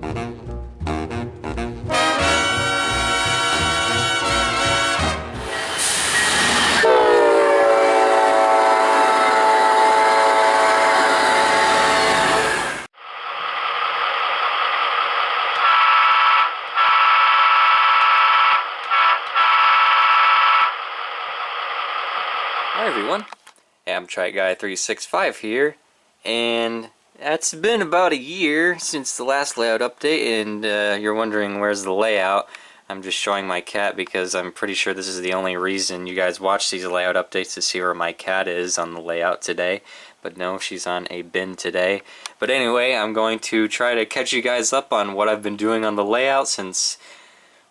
Hi everyone, Amtrak Guy 365 here, and it's been about a year since the last layout update, and you're wondering where's the layout. I'm just showing my cat because I'm pretty sure this is the only reason you guys watch these layout updates, to see where my cat is on the layout today. But no, she's on a bin today. But anyway, I'm going to try to catch you guys up on what I've been doing on the layout since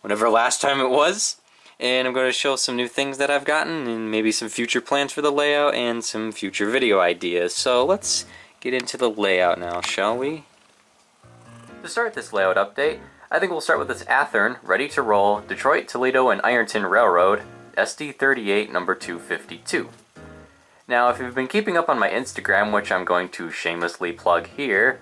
whenever last time it was. And I'm going to show some new things that I've gotten, and maybe some future plans for the layout, and some future video ideas. So let's get into the layout now, shall we? To start this layout update, I think we'll start with this Athearn, ready to roll, Detroit, Toledo, and Ironton Railroad, SD38 number 252. Now, if you've been keeping up on my Instagram, which I'm going to shamelessly plug here,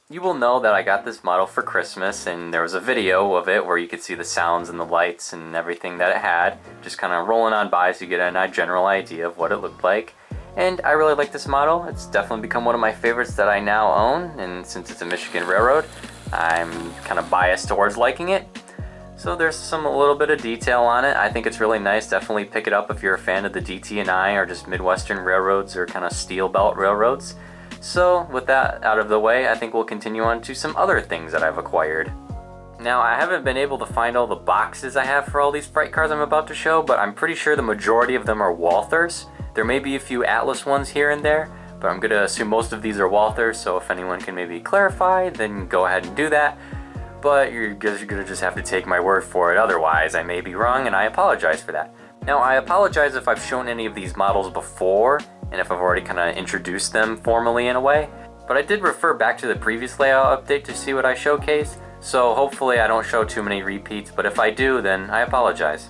you will know that I got this model for Christmas, and there was a video of it where you could see the sounds and the lights and everything that it had, just kind of rolling on by so you get a general idea of what it looked like. And I really like this model. It's definitely become one of my favorites that I now own, and since it's a Michigan railroad, I'm kind of biased towards liking it. So there's a little bit of detail on it. I think it's really nice. Definitely pick it up if you're a fan of the DT&I or just Midwestern railroads or kind of steel belt railroads. So with that out of the way, I think we'll continue on to some other things that I've acquired. Now, I haven't been able to find all the boxes I have for all these freight cars I'm about to show, but I'm pretty sure the majority of them are Walthers. There may be a few Atlas ones here and there, but I'm going to assume most of these are Walthers, so if anyone can maybe clarify, then go ahead and do that. But you're going to just have to take my word for it, otherwise I may be wrong, and I apologize for that. Now, I apologize if I've shown any of these models before, and if I've already kind of introduced them formally in a way, but I did refer back to the previous layout update to see what I showcased, so hopefully I don't show too many repeats, but if I do, then I apologize.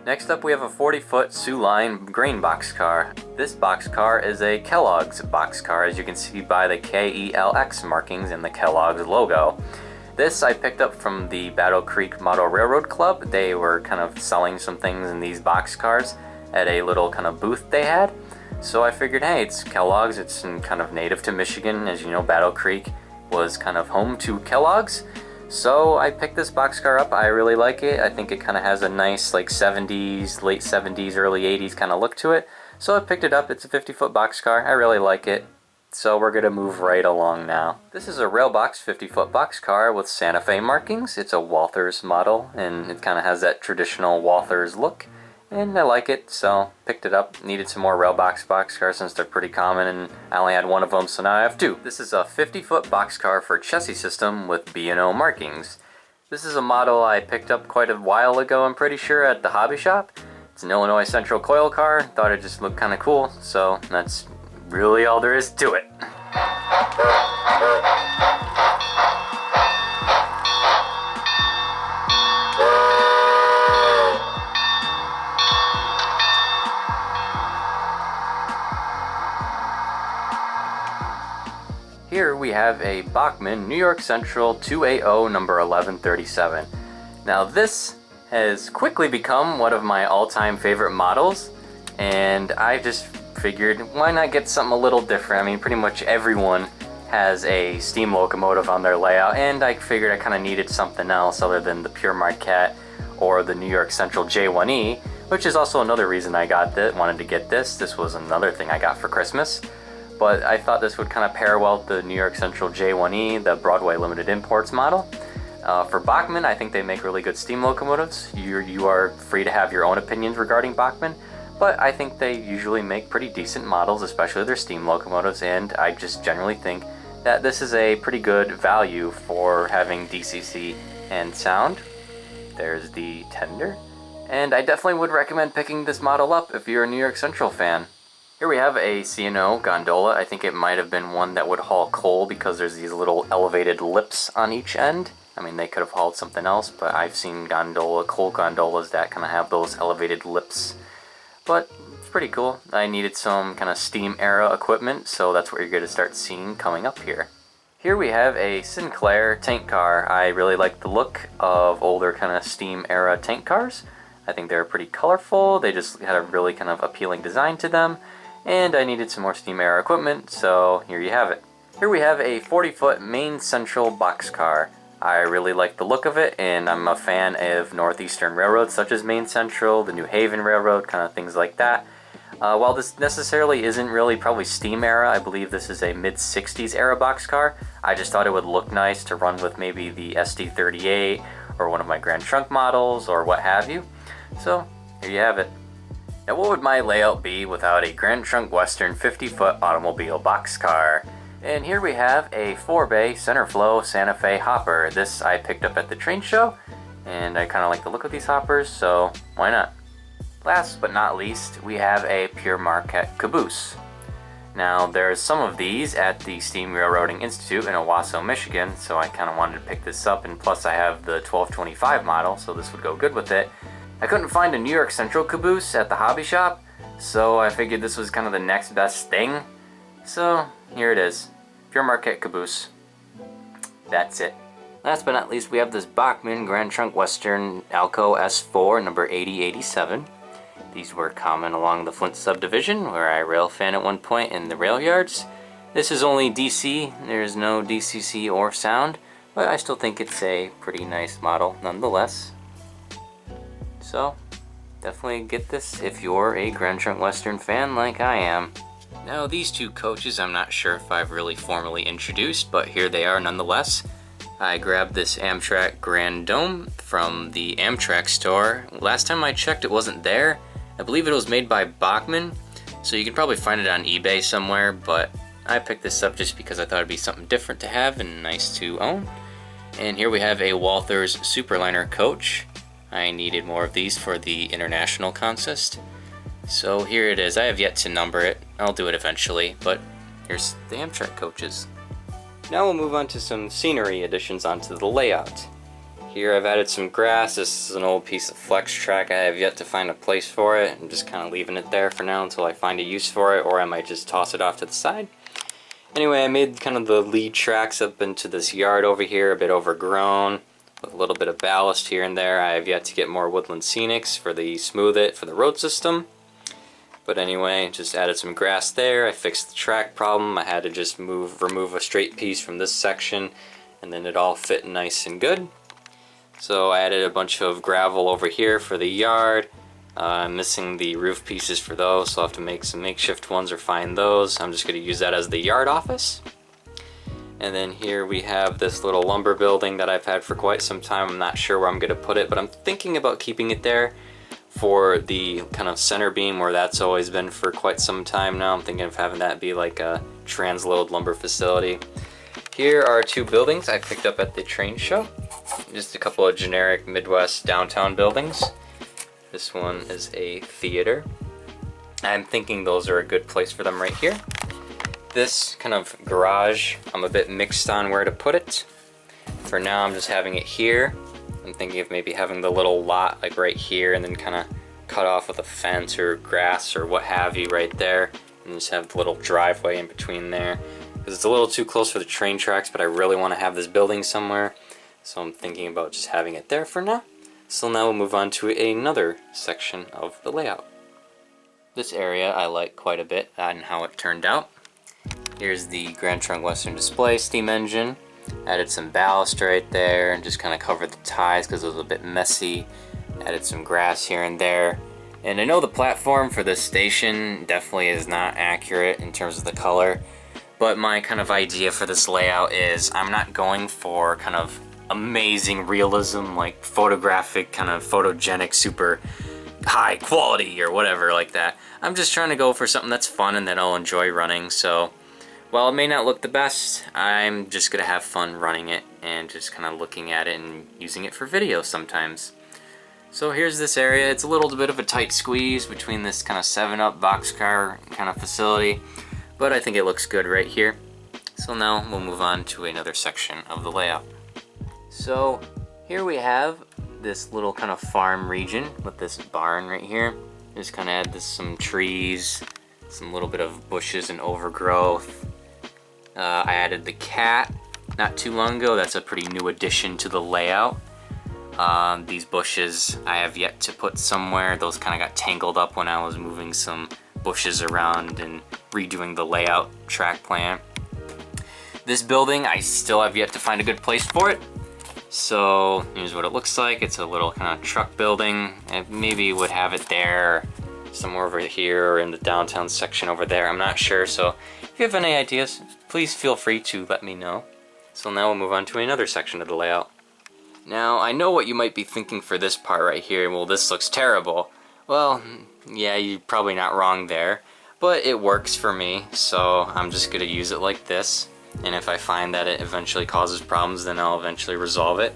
Next up, we have a 40-foot Sioux Line grain boxcar. This boxcar is a Kellogg's boxcar, as you can see by the KELX markings in the Kellogg's logo. This I picked up from the Battle Creek Model Railroad Club. They were kind of selling some things in these boxcars at a little kind of booth they had. So I figured, hey, it's Kellogg's, it's kind of native to Michigan. As you know, Battle Creek was kind of home to Kellogg's. So I picked this boxcar up. I really like it. I think it kind of has a nice like 70s, late 70s, early 80s kind of look to it. So I picked it up. It's a 50-foot boxcar. I really like it. So we're going to move right along now. This is a Railbox 50-foot boxcar with Santa Fe markings. It's a Walthers model, and it kind of has that traditional Walthers look. And I like it, so picked it up. Needed some more Railbox boxcars since they're pretty common, and I only had one of them, so now I have two. This is a 50-foot boxcar for chassis system with B&O markings. This is a model I picked up quite a while ago, I'm pretty sure, at the hobby shop. It's an Illinois Central coil car. Thought it just looked kind of cool, so that's really all there is to it. Here we have a Bachman New York Central 2AO number 1137. Now this has quickly become one of my all-time favorite models, and I just figured why not get something a little different. I mean, pretty much everyone has a steam locomotive on their layout, and I figured I kind of needed something else other than the pure Marquette or the New York Central J1E, which is also another reason I wanted to get this. This was another thing I got for Christmas. But I thought this would kind of pair well with the New York Central J1E, the Broadway Limited Imports model. For Bachman, I think they make really good steam locomotives. You are free to have your own opinions regarding Bachman, but I think they usually make pretty decent models, especially their steam locomotives, and I just generally think that this is a pretty good value for having DCC and sound. There's the tender, and I definitely would recommend picking this model up if you're a New York Central fan. Here we have a Cno Gondola. I think it might have been one that would haul coal because there's these little elevated lips on each end. I mean, they could have hauled something else, but I've seen coal gondolas that kind of have those elevated lips. But it's pretty cool. I needed some kind of steam era equipment, so that's what you're going to start seeing coming up here. Here we have a Sinclair Tank Car. I really like the look of older kind of steam era tank cars. I think they're pretty colorful, they just had a really kind of appealing design to them, and I needed some more steam era equipment, so here you have it. Here we have a 40-foot main central boxcar. I really like the look of it, and I'm a fan of northeastern railroads such as Maine Central, the New Haven Railroad, kind of things like that. While this necessarily isn't really probably steam era, I believe this is a mid-60s era boxcar, I just thought it would look nice to run with maybe the SD38 or one of my Grand Trunk models or what have you. So, here you have it. Now what would my layout be without a Grand Trunk Western 50-foot automobile boxcar? And here we have a 4-bay center flow Santa Fe hopper. This I picked up at the train show, and I kind of like the look of these hoppers, so why not? Last but not least, we have a Pure Marquette Caboose. Now there's some of these at the Steam Railroading Institute in Owasso, Michigan, so I kind of wanted to pick this up, and plus I have the 1225 model, so this would go good with it. I couldn't find a New York Central Caboose at the hobby shop, so I figured this was kind of the next best thing. So here it is, Pure Marquette Caboose. That's it. Last but not least, we have this Bachman Grand Trunk Western Elko S4 number 8087. These were common along the Flint subdivision, where I rail fan at one point in the rail yards. This is only DC, there's no DCC or sound, but I still think it's a pretty nice model nonetheless. So, definitely get this if you're a Grand Trunk Western fan like I am. Now these two coaches I'm not sure if I've really formally introduced, but here they are nonetheless. I grabbed this Amtrak Grand Dome from the Amtrak store. Last time I checked it wasn't there. I believe it was made by Bachman, so you can probably find it on eBay somewhere, but I picked this up just because I thought it'd be something different to have and nice to own. And here we have a Walthers Superliner coach. I needed more of these for the international consist. So here it is. I have yet to number it. I'll do it eventually, but here's the Amtrak coaches. Now we'll move on to some scenery additions onto the layout. Here I've added some grass. This is an old piece of flex track. I have yet to find a place for it. I'm just kind of leaving it there for now until I find a use for it, or I might just toss it off to the side. Anyway, I made kind of the lead tracks up into this yard over here, a bit overgrown, with a little bit of ballast here and there. I have yet to get more woodland scenics for the smooth it for the road system. But anyway, just added some grass there. I fixed the track problem. I had to just remove a straight piece from this section, and then it all fit nice and good. So I added a bunch of gravel over here for the yard. I'm missing the roof pieces for those, so I'll have to make some makeshift ones or find those. I'm just going to use that as the yard office. And then here we have this little lumber building that I've had for quite some time. I'm not sure where I'm going to put it, but I'm thinking about keeping it there for the kind of center beam where that's always been for quite some time now. I'm thinking of having that be like a transload lumber facility. Here are two buildings I picked up at the train show. Just a couple of generic Midwest downtown buildings. This one is a theater. I'm thinking those are a good place for them right here. This kind of garage, I'm a bit mixed on where to put it. For now I'm just having it here. I'm thinking of maybe having the little lot like right here and then kind of cut off with a fence or grass or what have you right there. And just have the little driveway in between there. Because it's a little too close for the train tracks, but I really want to have this building somewhere. So I'm thinking about just having it there for now. So now we'll move on to another section of the layout. This area I like quite a bit and how it turned out. Here's the Grand Trunk Western display steam engine. Added some ballast right there and just kind of covered the ties because it was a bit messy. Added some grass here and there. And I know the platform for this station definitely is not accurate in terms of the color. But my kind of idea for this layout is I'm not going for kind of amazing realism, like photographic, kind of photogenic, super high quality or whatever like that. I'm just trying to go for something that's fun and that I'll enjoy running. So while it may not look the best, I'm just going to have fun running it and just kind of looking at it and using it for video sometimes. So here's this area. It's a little bit of a tight squeeze between this kind of 7-Up boxcar kind of facility, but I think it looks good right here. So now we'll move on to another section of the layout. So here we have this little kind of farm region with this barn right here. Just kind of add this some trees, some little bit of bushes and overgrowth. I added the cat not too long ago. That's a pretty new addition to the layout. These bushes I have yet to put somewhere. Those kind of got tangled up when I was moving some bushes around and redoing the layout track plan. This building, I still have yet to find a good place for it. So here's what it looks like. It's a little kind of truck building. I maybe would have it there, somewhere over here, or in the downtown section over there. I'm not sure. So if you have any ideas, please feel free to let me know. So now we'll move on to another section of the layout. Now, I know what you might be thinking for this part right here. Well, this looks terrible. Well, yeah, you're probably not wrong there, but it works for me, so I'm just gonna use it like this. And if I find that it eventually causes problems, then I'll eventually resolve it.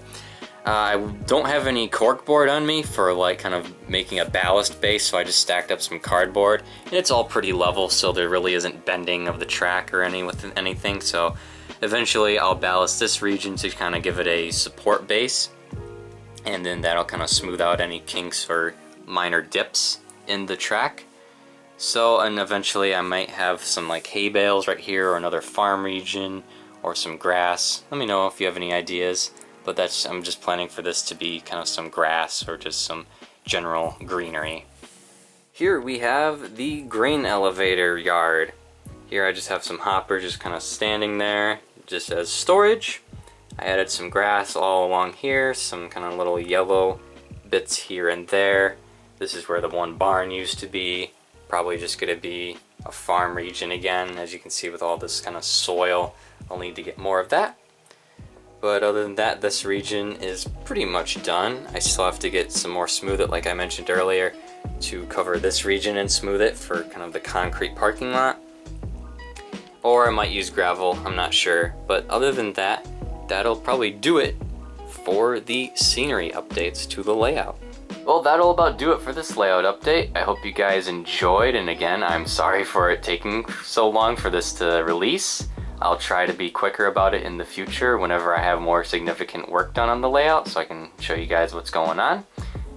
I don't have any corkboard on me for like kind of making a ballast base, so I just stacked up some cardboard. And it's all pretty level, so there really isn't bending of the track or anything, so eventually I'll ballast this region to kind of give it a support base, and then that'll kind of smooth out any kinks or minor dips in the track. So, and eventually I might have some like hay bales right here, or another farm region, or some grass. Let me know if you have any ideas, but I'm just planning for this to be kind of some grass or just some general greenery. Here we have the grain elevator yard. Here I just have some hoppers just kind of standing there just as storage. I added some grass all along here, some kind of little yellow bits here and there. This is where the one barn used to be. Probably just going to be a farm region again. As you can see with all this kind of soil, I'll need to get more of that. But other than that, this region is pretty much done. I still have to get some more smooth it, like I mentioned earlier, to cover this region and smooth it for kind of the concrete parking lot. Or I might use gravel, I'm not sure. But other than that, that'll probably do it for the scenery updates to the layout. Well, that'll about do it for this layout update. I hope you guys enjoyed, and again, I'm sorry for it taking so long for this to release. I'll try to be quicker about it in the future whenever I have more significant work done on the layout, so I can show you guys what's going on,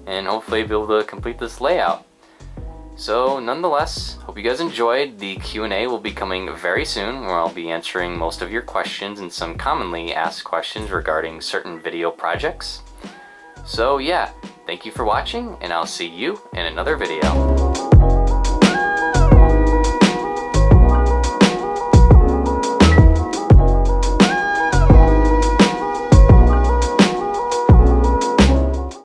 and hopefully be able to complete this layout. So nonetheless, hope you guys enjoyed. The Q&A will be coming very soon, where I'll be answering most of your questions and some commonly asked questions regarding certain video projects. So yeah, thank you for watching, and I'll see you in another video.